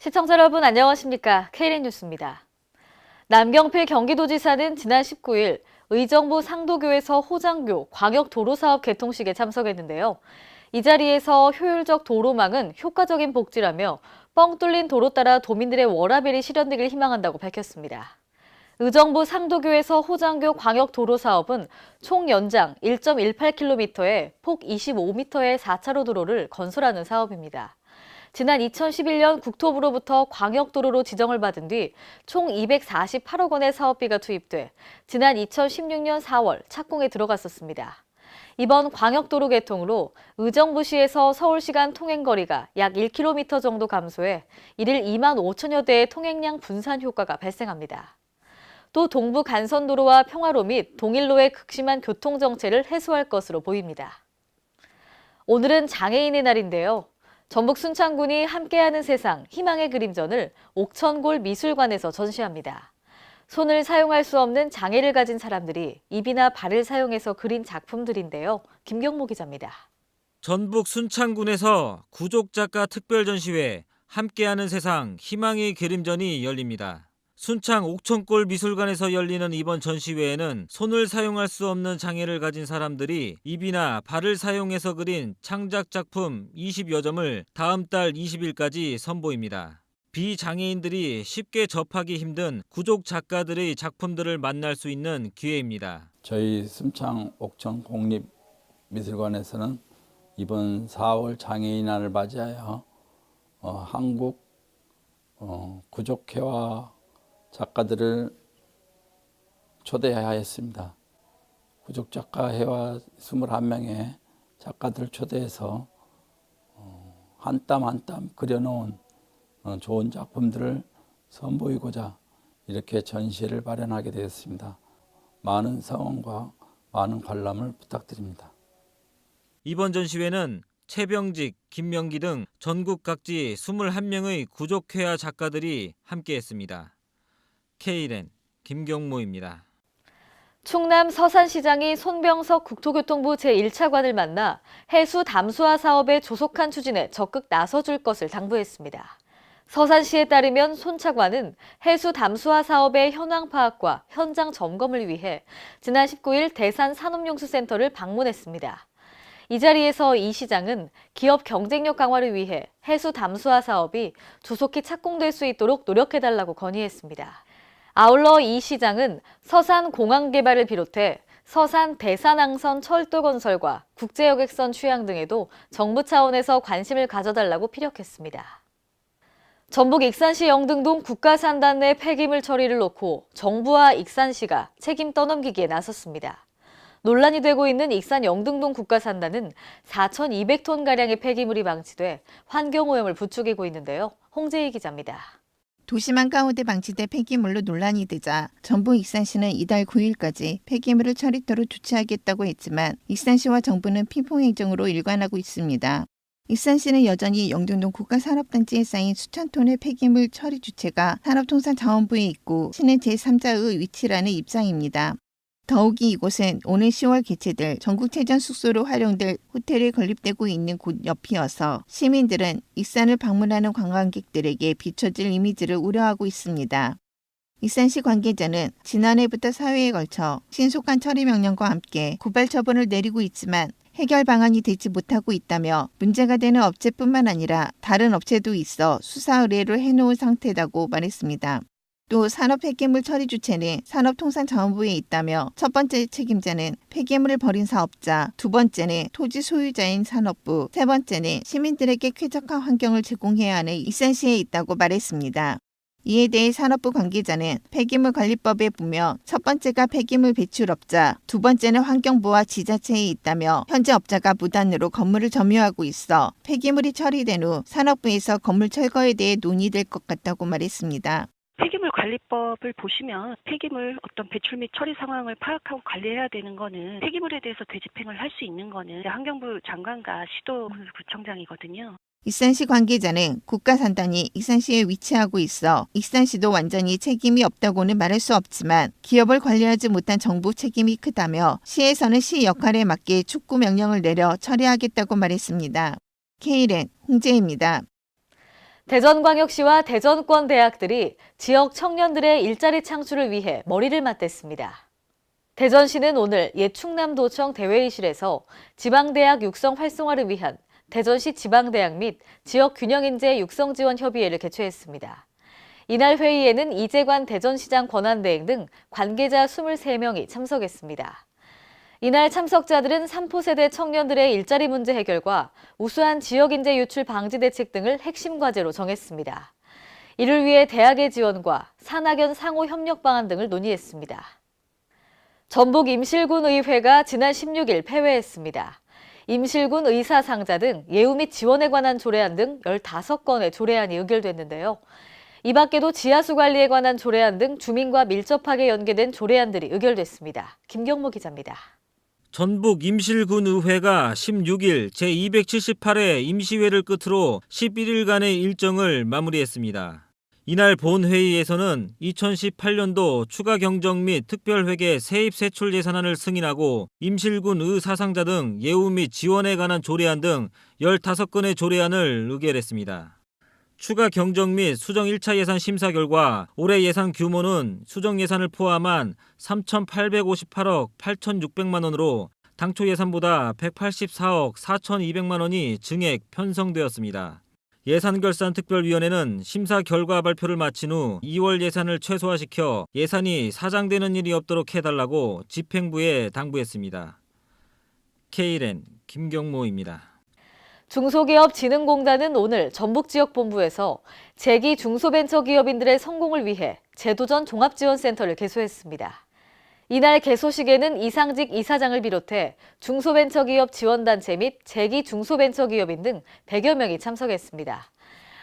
시청자 여러분 안녕하십니까? KLN 뉴스입니다. 남경필 경기도지사는 지난 19일 의정부 상도교에서 호장교 광역도로사업 개통식에 참석했는데요. 이 자리에서 효율적 도로망은 효과적인 복지라며 뻥 뚫린 도로 따라 도민들의 워라밸이 실현되길 희망한다고 밝혔습니다. 의정부 상도교에서 호장교 광역도로사업은 총 연장 1.18km에 폭 25m의 4차로 도로를 건설하는 사업입니다. 지난 2011년 국토부로부터 광역도로로 지정을 받은 뒤 총 248억 원의 사업비가 투입돼 지난 2016년 4월 착공에 들어갔었습니다. 이번 광역도로 개통으로 의정부시에서 서울시 간 통행거리가 약 1km 정도 감소해 일일 2만 5천여 대의 통행량 분산 효과가 발생합니다. 또 동부 간선도로와 평화로 및 동일로의 극심한 교통정체를 해소할 것으로 보입니다. 오늘은 장애인의 날인데요. 전북 순창군이 함께하는 세상 희망의 그림전을 옥천골 미술관에서 전시합니다. 손을 사용할 수 없는 장애를 가진 사람들이 입이나 발을 사용해서 그린 작품들인데요. 김경모 기자입니다. 전북 순창군에서 구족작가 특별전시회 함께하는 세상 희망의 그림전이 열립니다. 순창 옥천골 미술관에서 열리는 이번 전시회에는 손을 사용할 수 없는 장애를 가진 사람들이 입이나 발을 사용해서 그린 창작 작품 20여 점을 다음 달 20일까지 선보입니다. 비장애인들이 쉽게 접하기 힘든 구족 작가들의 작품들을 만날 수 있는 기회입니다. 저희 순창 옥천 공립미술관에서는 이번 4월 장애인날을 맞이하여 한국 구족회화 작가들을 초대하였습니다. 구족작가회화 21명의 작가들을 초대해서 한 땀 한 땀 그려놓은 좋은 작품들을 선보이고자 이렇게 전시회를 마련하게 되었습니다. 많은 성원과 많은 관람을 부탁드립니다. 이번 전시회는 최병직, 김명기 등 전국 각지 21명의 구족회화 작가들이 함께했습니다. KLN 김경모입니다. 충남 서산시장이 손병석 국토교통부 제1차관을 만나 해수 담수화 사업의 조속한 추진에 적극 나서줄 것을 당부했습니다. 서산시에 따르면 손 차관은 해수 담수화 사업의 현황 파악과 현장 점검을 위해 지난 19일 대산 산업용수센터를 방문했습니다. 이 자리에서 이 시장은 기업 경쟁력 강화를 위해 해수 담수화 사업이 조속히 착공될 수 있도록 노력해달라고 건의했습니다. 아울러 이 시장은 서산 공항 개발을 비롯해 서산 대산항선 철도 건설과 국제여객선 취항 등에도 정부 차원에서 관심을 가져달라고 피력했습니다. 전북 익산시 영등동 국가산단 내 폐기물 처리를 놓고 정부와 익산시가 책임 떠넘기기에 나섰습니다. 논란이 되고 있는 익산 영등동 국가산단은 4,200톤가량의 폐기물이 방치돼 환경오염을 부추기고 있는데요. 홍재희 기자입니다. 도심 한가운데 방치돼 폐기물로 논란이 되자 전북 익산시는 이달 9일까지 폐기물을 처리토록 조치하겠다고 했지만 익산시와 정부는 피풍행정으로 일관하고 있습니다. 익산시는 여전히 영등동 국가산업단지에 쌓인 수천 톤의 폐기물 처리 주체가 산업통상자원부에 있고 시는 제3자의 위치라는 입장입니다. 더욱이 이곳은 오는 10월 개최될 전국체전 숙소로 활용될 호텔에 건립되고 있는 곳 옆이어서 시민들은 익산을 방문하는 관광객들에게 비춰질 이미지를 우려하고 있습니다. 익산시 관계자는 지난해부터 사회에 걸쳐 신속한 처리 명령과 함께 고발 처분을 내리고 있지만 해결 방안이 되지 못하고 있다며 문제가 되는 업체뿐만 아니라 다른 업체도 있어 수사 의뢰를 해놓은 상태라고 말했습니다. 또 산업 폐기물 처리 주체는 산업통상자원부에 있다며 첫 번째 책임자는 폐기물을 버린 사업자, 두 번째는 토지 소유자인 산업부, 세 번째는 시민들에게 쾌적한 환경을 제공해야 하는 익산시에 있다고 말했습니다. 이에 대해 산업부 관계자는 폐기물 관리법에 보면 첫 번째가 폐기물 배출업자, 두 번째는 환경부와 지자체에 있다며 현재 업자가 무단으로 건물을 점유하고 있어 폐기물이 처리된 후 산업부에서 건물 철거에 대해 논의될 것 같다고 말했습니다. 폐기물 관리법을 보시면 폐기물 어떤 배출 및 처리 상황을 파악하고 관리해야 되는 거는 폐기물에 대해서 되집행을 할 수 있는 거는 환경부 장관과 시도구청장이거든요. 익산시 관계자는 국가산단이 익산시에 위치하고 있어 익산시도 완전히 책임이 없다고는 말할 수 없지만 기업을 관리하지 못한 정부 책임이 크다며 시에서는 시 역할에 맞게 축구 명령을 내려 처리하겠다고 말했습니다. KLN 홍재입니다. 대전광역시와 대전권 대학들이 지역 청년들의 일자리 창출을 위해 머리를 맞댔습니다. 대전시는 오늘 옛 충남도청 대회의실에서 지방대학 육성 활성화를 위한 대전시 지방대학 및 지역균형인재 육성지원협의회를 개최했습니다. 이날 회의에는 이재관 대전시장 권한대행 등 관계자 23명이 참석했습니다. 이날 참석자들은 3포 세대 청년들의 일자리 문제 해결과 우수한 지역인재 유출 방지 대책 등을 핵심 과제로 정했습니다. 이를 위해 대학의 지원과 산학연 상호 협력 방안 등을 논의했습니다. 전북 임실군 의회가 지난 16일 폐회했습니다. 임실군 의사상자 등 예우 및 지원에 관한 조례안 등 15건의 조례안이 의결됐는데요. 이 밖에도 지하수 관리에 관한 조례안 등 주민과 밀접하게 연계된 조례안들이 의결됐습니다. 김경모 기자입니다. 전북 임실군의회가 16일 제278회 임시회를 끝으로 11일간의 일정을 마무리했습니다. 이날 본회의에서는 2018년도 추가 경정 및 특별회계 세입 세출 예산안을 승인하고 임실군 의사상자 등 예우 및 지원에 관한 조례안 등 15건의 조례안을 의결했습니다. 추가 경정 및 수정 1차 예산 심사 결과 올해 예산 규모는 수정 예산을 포함한 3,858억 8,600만 원으로 당초 예산보다 184억 4,200만 원이 증액 편성되었습니다. 예산결산특별위원회는 심사 결과 발표를 마친 후 2월 예산을 최소화시켜 예산이 사장되는 일이 없도록 해달라고 집행부에 당부했습니다. K랜 김경모입니다. 중소기업진흥공단은 오늘 전북지역본부에서 재기 중소벤처기업인들의 성공을 위해 재도전 종합지원센터를 개소했습니다. 이날 개소식에는 이상직 이사장을 비롯해 중소벤처기업 지원단체 및 재기 중소벤처기업인 등 100여 명이 참석했습니다.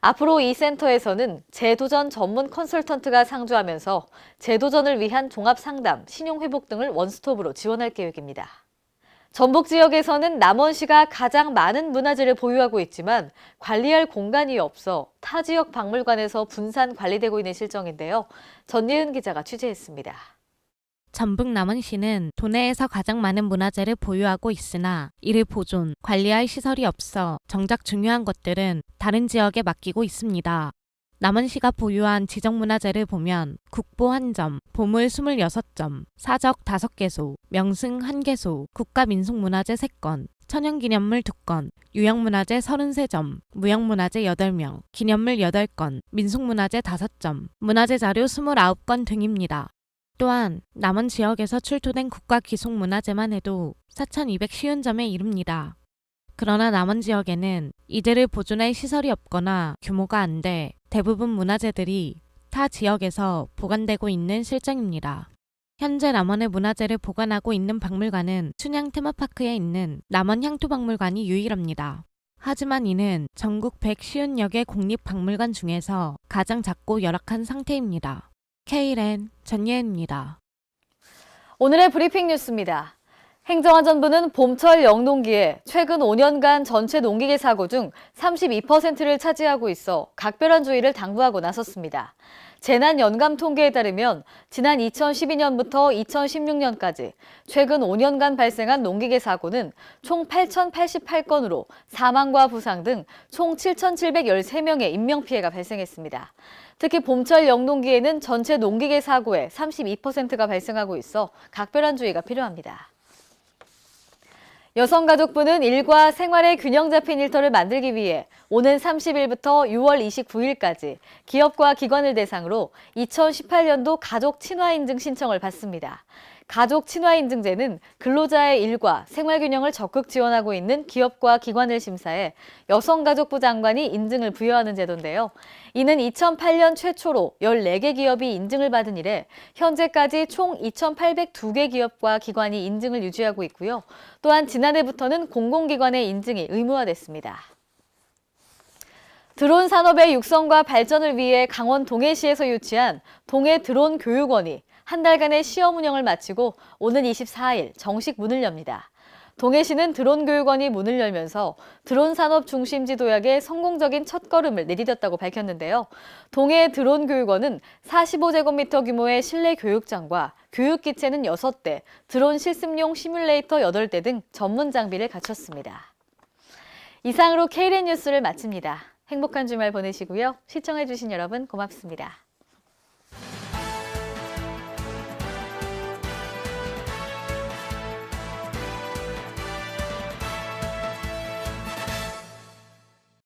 앞으로 이 센터에서는 재도전 전문 컨설턴트가 상주하면서 재도전을 위한 종합상담, 신용회복 등을 원스톱으로 지원할 계획입니다. 전북 지역에서는 남원시가 가장 많은 문화재를 보유하고 있지만 관리할 공간이 없어 타 지역 박물관에서 분산 관리되고 있는 실정인데요. 전예은 기자가 취재했습니다. 전북 남원시는 도내에서 가장 많은 문화재를 보유하고 있으나 이를 보존, 관리할 시설이 없어 정작 중요한 것들은 다른 지역에 맡기고 있습니다. 남원시가 보유한 지정문화재를 보면 국보 1점, 보물 26점, 사적 5개소, 명승 1개소, 국가민속문화재 3건, 천연기념물 2건, 유형문화재 33점, 무형문화재 8명, 기념물 8건, 민속문화재 5점, 문화재 자료 29건 등입니다. 또한 남원 지역에서 출토된 국가기속문화재만 해도 4,250점에 이릅니다. 그러나 남원 지역에는 이들을 보존할 시설이 없거나 규모가 안 돼 대부분 문화재들이 타 지역에서 보관되고 있는 실정입니다. 현재 남원의 문화재를 보관하고 있는 박물관은 춘향 테마파크에 있는 남원 향토박물관이 유일합니다. 하지만 이는 전국 150여 개 공립박물관 중에서 가장 작고 열악한 상태입니다. K랜 전예은입니다. 오늘의 브리핑 뉴스입니다. 행정안전부는 봄철 영농기에 최근 5년간 전체 농기계 사고 중 32%를 차지하고 있어 각별한 주의를 당부하고 나섰습니다. 재난연감 통계에 따르면 지난 2012년부터 2016년까지 최근 5년간 발생한 농기계 사고는 총 8,088건으로 사망과 부상 등 총 7,713명의 인명피해가 발생했습니다. 특히 봄철 영농기에는 전체 농기계 사고의 32%가 발생하고 있어 각별한 주의가 필요합니다. 여성가족부는 일과 생활의 균형 잡힌 일터를 만들기 위해 오는 30일부터 6월 29일까지 기업과 기관을 대상으로 2018년도 가족 친화 인증 신청을 받습니다. 가족 친화 인증제는 근로자의 일과 생활 균형을 적극 지원하고 있는 기업과 기관을 심사해 여성가족부 장관이 인증을 부여하는 제도인데요. 이는 2008년 최초로 14개 기업이 인증을 받은 이래 현재까지 총 2,802개 기업과 기관이 인증을 유지하고 있고요. 또한 지난해부터는 공공기관의 인증이 의무화됐습니다. 드론 산업의 육성과 발전을 위해 강원 동해시에서 유치한 동해 드론 교육원이 한 달간의 시험 운영을 마치고 오는 24일 정식 문을 엽니다. 동해시는 드론 교육원이 문을 열면서 드론 산업 중심지 도약의 성공적인 첫걸음을 내디뎠다고 밝혔는데요. 동해 드론 교육원은 45제곱미터 규모의 실내 교육장과 교육기체는 6대, 드론 실습용 시뮬레이터 8대 등 전문 장비를 갖췄습니다. 이상으로 K랜 뉴스를 마칩니다. 행복한 주말 보내시고요. 시청해주신 여러분 고맙습니다.